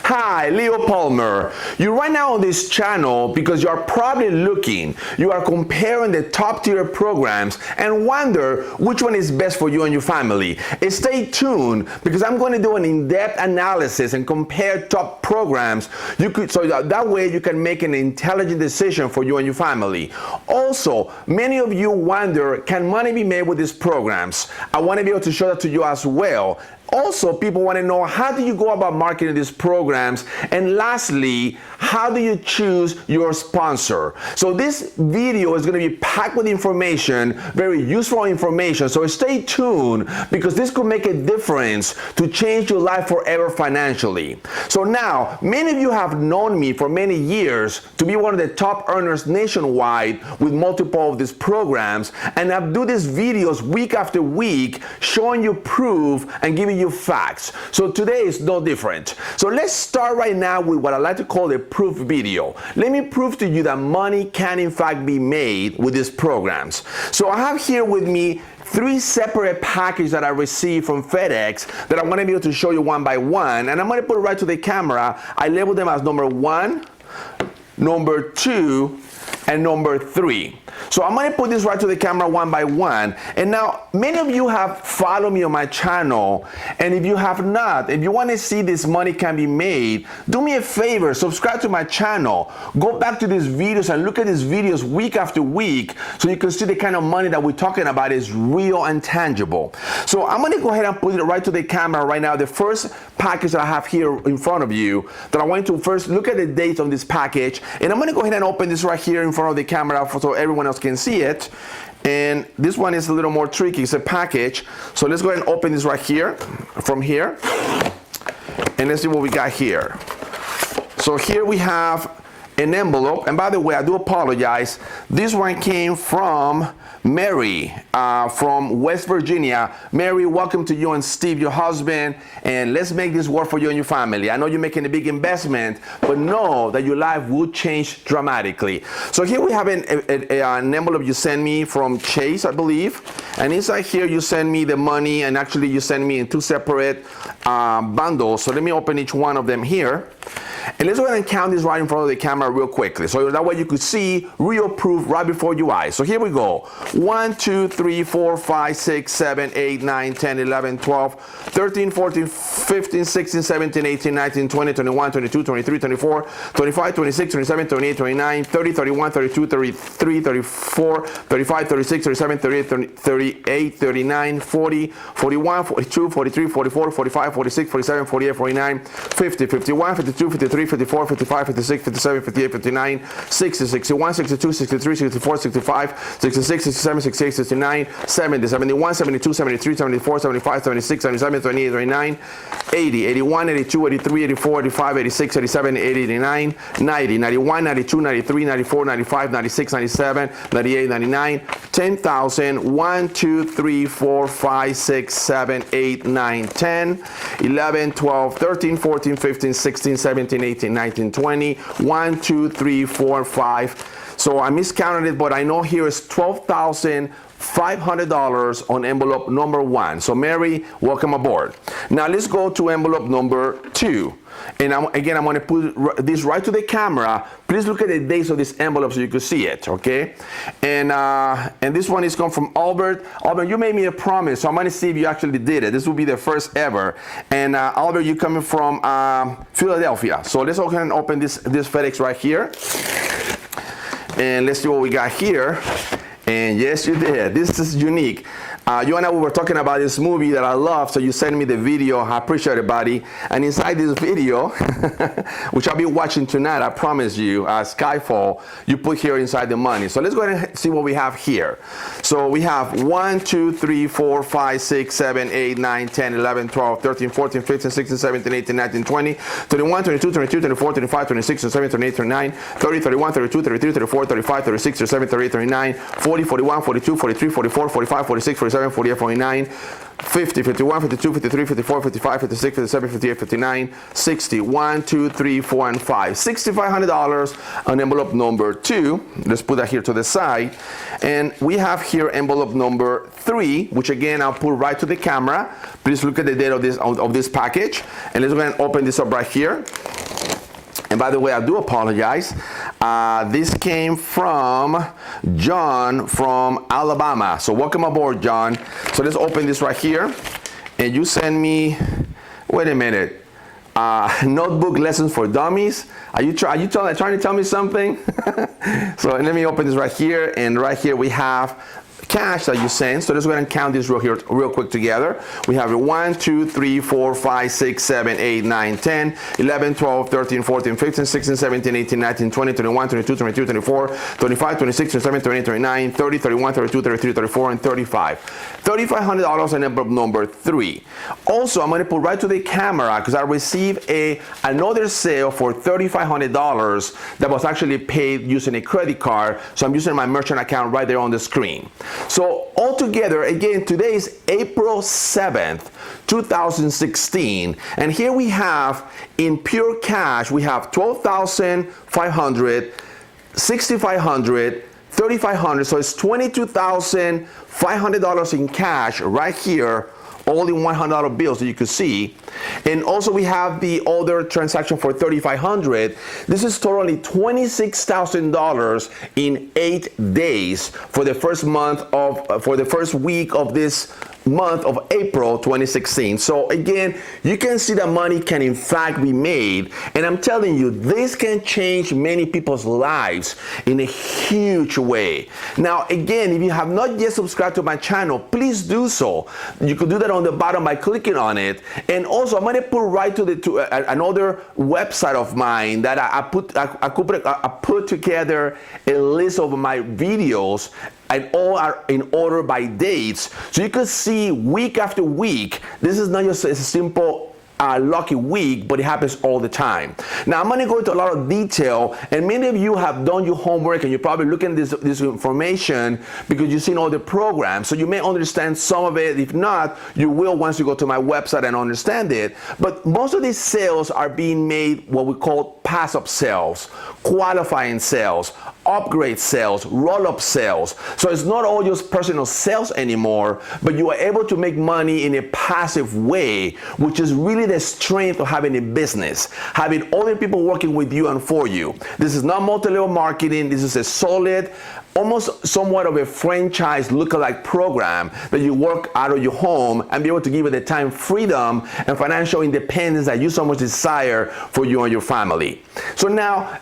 Hi, Leo Palmer. You're right now on this channel because you are probably you are comparing the top tier programs and wonder which one is best for you and your family. Stay tuned because I'm going to do an in-depth analysis and compare top programs so that way you can make an intelligent decision for you and your family. Also, many of you wonder, can money be made with these programs? I want to be able to show that to you as well. Also, people want to know, how do you go about marketing these programs? And lastly, how do you choose your sponsor? So this video is going to be packed with information, very useful information. So stay tuned because this could make a difference to change your life forever financially. So now, many of you have known me for many years to be one of the top earners nationwide with multiple of these programs. And I do these videos week after week showing you proof and giving you facts. So today is no different. So let's start right now with what I like to call a proof video. Let me prove to you that money can in fact be made with these programs. So I have here with me 3 separate packages that I received from FedEx that I'm going to be able to show you one by one, and I'm going to put it right to the camera. I label them as number 1, number 2, and number 3. So I'm going to put this right to the camera one by one. And now, many of you have followed me on my channel, and if you have not, if you want to see this money can be made, do me a favor, subscribe to my channel. Go back to these videos and look at these videos week after week so you can see the kind of money that we're talking about is real and tangible. So I'm going to go ahead and put it right to the camera right now. The first package that I have here in front of you, that I want to first look at the date on this package, and I'm going to go ahead and open this right here in front of the camera so everyone else can see it. And this one is a little more tricky. It's a package. So let's go ahead and open this right here from here, and let's see what we got here. So here we have an envelope, and by the way, I do apologize. This one came from Mary from West Virginia. Mary, welcome to you and Steve, your husband, and let's make this work for you and your family. I know you're making a big investment, but know that your life will change dramatically. So here we have an envelope you sent me from Chase, I believe, and inside here you send me the money, and actually you send me in 2 separate bundles. So let me open each one of them here. And let's go ahead and count this right in front of the camera real quickly, so that way you could see real proof right before your eyes. So here we go. 1, 2, 3, 4, 5, 6, 7, 8, 9, 10, 11, 12, 13, 14, 15, 16, 17, 18, 19, 20, 21, 22, 23, 24, 25, 26, 27, 28, 29, 30, 31, 32, 33, 34, 35, 36, 37, 38, 38, 39, 40, 41, 42, 43, 44, 45, 46, 47, 48, 49, 50, 51, 52, 53, 54, 55, 56, 57, 58, 59, 60, 61, 62, 63, 64, 65, 66, 67, 68, 69, 70, 71, 72, 73, 74, 75, 76, 77, 78, 79, 80, 81, 82, 83, 84, 85, 86, 87, 80, 89, 90, 91, 92, 93, 94, 95, 96, 97, 98, 99, 10,000, 1, 2, 3, 4, 5, 6, 7, 8, 9, 10, 11, 12, 13, 14, 15, 16, 17, 18, 19, 20, 1, 2, 3, 4, 5. So I miscounted it, but I know here is $12,500 on envelope number 1. So Mary, welcome aboard. Now let's go to envelope number 2. And I'm going to put this right to the camera. Please look at the dates of this envelope so you can see it, okay? And this one is come from Albert. Albert, you made me a promise, so I'm going to see if you actually did it. This will be the first ever. And Albert, you're coming from Philadelphia. So let's go ahead and open this FedEx right here. And let's see what we got here. And yes, you did. This is unique. You and I were talking about this movie that I love, so you sent me the video. I appreciate it, buddy. And inside this video, which I'll be watching tonight, I promise you, Skyfall, you put here inside the money. So let's go ahead and see what we have here. So we have 1, 2, 3, 4, 5, 6, 7, 8, 9, 10, 11, 12, 13, 14, 15, 16, 17, 18, 19, 20, 21, 22, 23, 24, 25, 26, 27, 28, 29, 30, 31, 32, 33, 34, 35, 36, 37, 38, 39, 40, 41, 42, 43, 44, 45, 46, 47, 47, 48, 49, 50, 51, 52, 53, 54, 55, 56, 57, 58, 59, 60, 1, 2, 3, 4, and 5. $6,500 on envelope number 2. Let's put that here to the side. And we have here envelope number 3, which again, I'll put right to the camera. Please look at the date of this package. And let's go ahead and open this up right here. And by the way, I do apologize. This came from John from Alabama. So welcome aboard, John. So let's open this right here. And you send me, wait a minute, notebook lessons for dummies. Are you trying to tell me something? So let me open this right here. And right here we have cash that you send. So let's go ahead and count this real quick together. We have 1, 2, 3, 4, 5, 6, 7, 8, 9, 10, 11, 12, 13, 14, 15, 16, 17, 18, 19, 20, 21, 22, 23, 24, 25, 26, 27, 28, 29, 30, 31, 32, 33, 34, and 35. $3,500 in envelope number 3. Also, I'm going to put right to the camera because I received another sale for $3,500 that was actually paid using a credit card. So I'm using my merchant account right there on the screen. So altogether, again, today is April 7th, 2016. And here we have in pure cash, we have $12,500, $6,500, $3,500. So it's $22,500 in cash right here, all in $100 bills that you could see. And also we have the other transaction for $3,500. This is totally $26,000 in 8 days for the first week of this month of April 2016. So again, you can see that money can in fact be made, and I'm telling you, this can change many people's lives in a huge way. Now again, if you have not yet subscribed to my channel, please do so. You could do that on the bottom by clicking on it. And also I'm going to put right to another website of mine that I put together a list of my videos, and all are in order by dates, so you can see week after week. This is not just a simple lucky week, but it happens all the time. Now I'm going to go into a lot of detail, and many of you have done your homework and you're probably looking at this information because you've seen all the programs, so you may understand some of it. If not, you will once you go to my website and understand it. But most of these sales are being made what we call pass-up sales, qualifying sales, upgrade sales, roll-up sales. So it's not all just personal sales anymore, but you are able to make money in a passive way, which is really the strength of having a business, having other people working with you and for you. This is not multi-level marketing. This is a solid, almost somewhat of a franchise lookalike program that you work out of your home and be able to give you the time freedom and financial independence that you so much desire for you and your family. So now,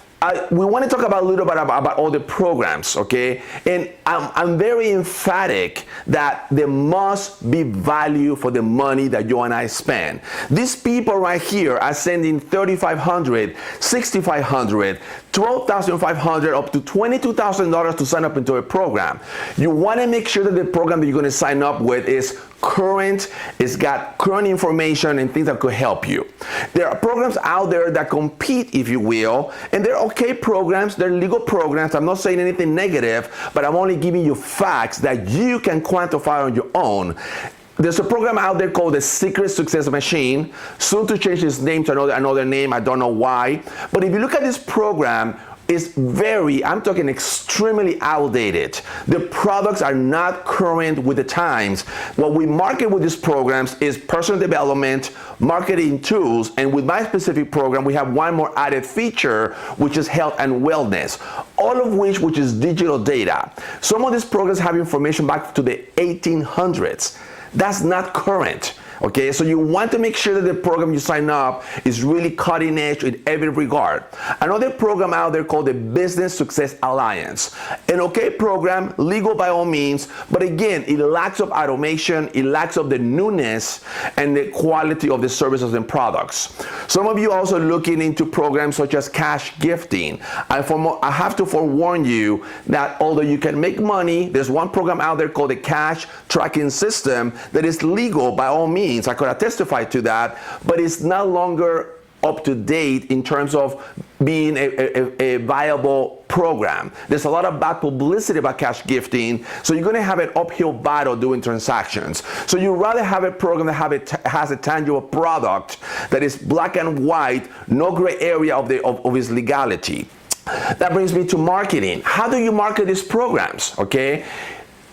we want to talk about a little bit about all the programs, okay? And I'm very emphatic that there must be value for the money that you and I spend. These people right here are sending $3,500, $6,500, $12,500, up to $22,000 to sign up into a program. You want to make sure that the program that you're going to sign up with is current, it's got current information and things that could help you. There are programs out there that compete, if you will, and they're okay programs, they're legal programs. I'm not saying anything negative, but I'm only giving you facts that you can quantify on your own. There's a program out there called the Secret Success Machine, soon to change its name to another name, I don't know why. But if you look at this program, it's I'm talking extremely outdated. The products are not current with the times. What we market with these programs is personal development, marketing tools, and with my specific program, we have one more added feature, which is health and wellness, all of which is digital data. Some of these programs have information back to the 1800s. That's not current. Okay, so you want to make sure that the program you sign up is really cutting edge in every regard. Another program out there called the Business Success Alliance. An okay program, legal by all means, but again, it lacks of automation, it lacks of the newness and the quality of the services and products. Some of you are also looking into programs such as cash gifting. I have to forewarn you that although you can make money, there's one program out there called the Cash Tracking System that is legal by all means. I could have testified to that, but it's no longer up to date in terms of being a viable program. There's a lot of bad publicity about cash gifting, so you're going to have an uphill battle doing transactions. So you'd rather have a program that has a tangible product that is black and white, no gray area of its legality. That brings me to marketing. How do you market these programs? Okay,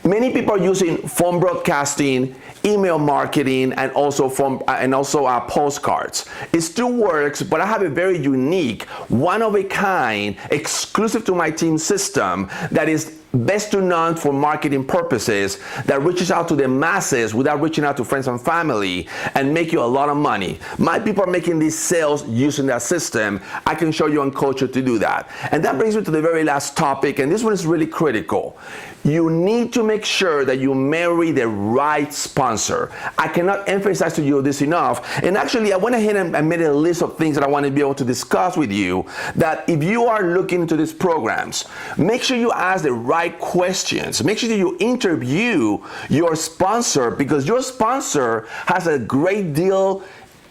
many people are using phone broadcasting, email marketing, and also postcards. It still works, but I have a very unique, one-of-a-kind, exclusive to my team system that is best to none for marketing purposes, that reaches out to the masses without reaching out to friends and family, and make you a lot of money. My people are making these sales using that system. I can show you and coach you to do that. And that brings me to the very last topic, and this one is really critical. You need to make sure that you marry the right sponsor. I cannot emphasize to you this enough. And actually, I went ahead and made a list of things that I want to be able to discuss with you, that if you are looking into these programs, make sure you ask the right questions. Make sure that you interview your sponsor, because your sponsor has a great deal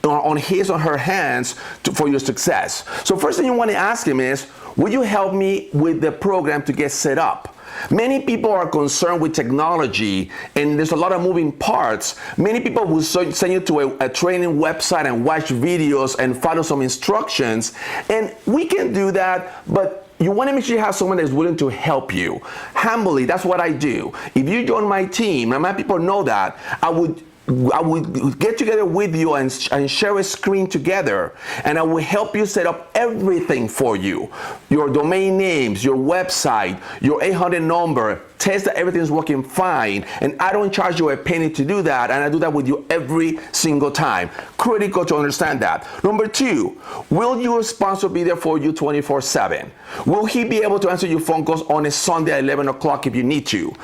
on his or her hands for your success. So first thing you want to ask him is, will you help me with the program to get set up? Many people are concerned with technology, and there's a lot of moving parts. Many people will send you to a training website and watch videos and follow some instructions, and we can do that, but you want to make sure you have someone that's willing to help you. Humbly, that's what I do. If you join my team, and my people know that, I would get together with you and share a screen together, and I will help you set up everything for you. Your domain names, your website, your 800 number, test that everything's working fine, and I don't charge you a penny to do that, and I do that with you every single time. Critical to understand that. Number two, will your sponsor be there for you 24/7? Will he be able to answer your phone calls on a Sunday at 11 o'clock if you need to?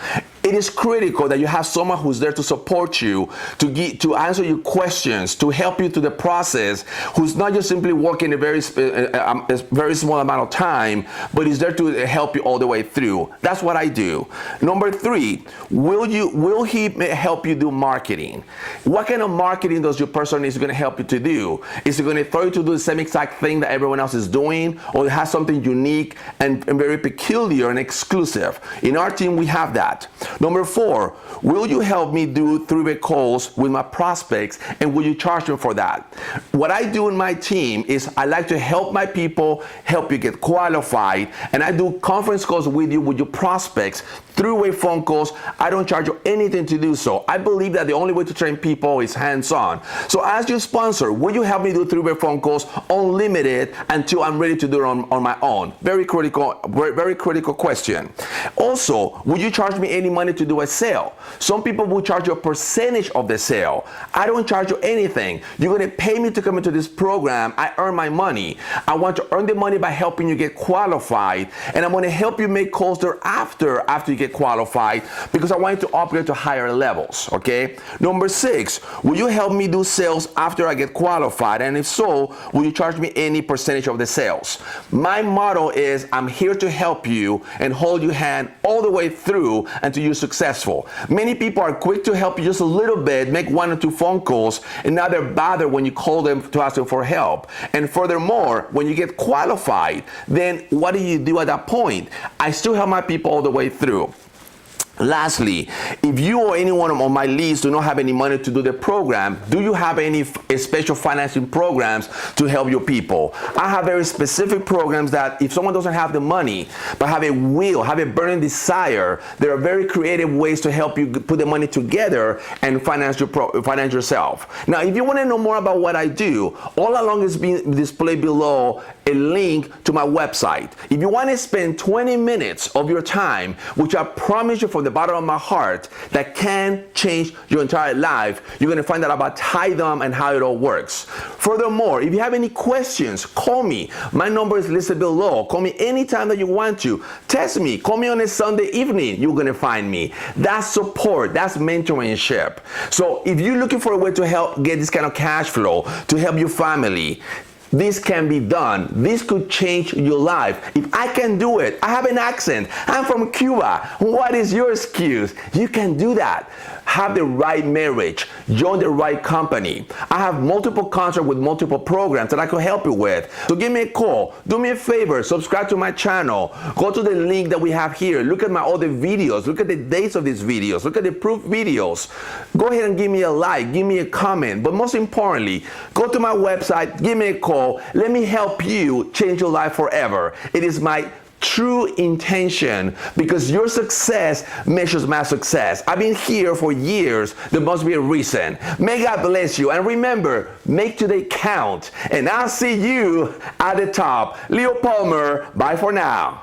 It is critical that you have someone who's there to support you, to answer your questions, to help you through the process, who's not just simply working a very small amount of time, but is there to help you all the way through. That's what I do. Number three, will he help you do marketing? What kind of marketing does your person is going to help you to do? Is he going to throw you to do the same exact thing that everyone else is doing, or it has something unique and very peculiar and exclusive? In our team, we have that. Number four, will you help me do three-way calls with my prospects, and will you charge me for that? What I do in my team is I like to help my people, help you get qualified, and I do conference calls with you, with your prospects, three-way phone calls. I don't charge you anything to do so. I believe that the only way to train people is hands-on. So as your sponsor, will you help me do three-way phone calls unlimited until I'm ready to do it on my own? Very critical question. Also, will you charge me any money to do a sale? Some people will charge you a percentage of the sale. I don't charge you anything. You're going to pay me to come into this program. I earn my money. I want to earn the money by helping you get qualified, and I'm going to help you make calls thereafter after you get qualified, because I want you to upgrade to higher levels. Okay. Number six, will you help me do sales after I get qualified? And if so, will you charge me any percentage of the sales? My motto is, I'm here to help you and hold your hand all the way through until you're successful. Many people are quick to help you just a little bit, make one or two phone calls, and now they're bothered when you call them to ask them for help. And furthermore, when you get qualified, then what do you do at that point? I still help my people all the way through. Lastly, if you or anyone on my leads do not have any money to do the program, do you have any special financing programs to help your people? I have very specific programs that if someone doesn't have the money, but have a will, have a burning desire, there are very creative ways to help you put the money together and finance yourself. Now, if you want to know more about what I do, all along is being displayed below a link to my website. If you want to spend 20 minutes of your time, which I promise you from the bottom of my heart, that can change your entire life, you're going to find out about Tithum and how it all works. Furthermore, if you have any questions, call me. My number is listed below. Call me anytime that you want to. Text me. Call me on a Sunday evening. You're going to find me. That's support. That's mentorship. So if you're looking for a way to help get this kind of cash flow, to help your family, this can be done. This could change your life. If I can do it, I have an accent. I'm from Cuba. What is your excuse? You can do that. have the right marriage, join the right company. I have multiple contracts with multiple programs that I could help you with. So give me a call. Do me a favor, subscribe to my channel. Go to the link that we have here. Look at my other videos. Look at the dates of these videos. Look at the proof videos. Go ahead and give me a like, give me a comment. But most importantly, go to my website, give me a call. Let me help you change your life forever. It is my true intention, because your success measures my success. I've been here for years. There must be a reason. May God bless you. And remember, make today count. And I'll see you at the top. Leo Palmer, bye for now.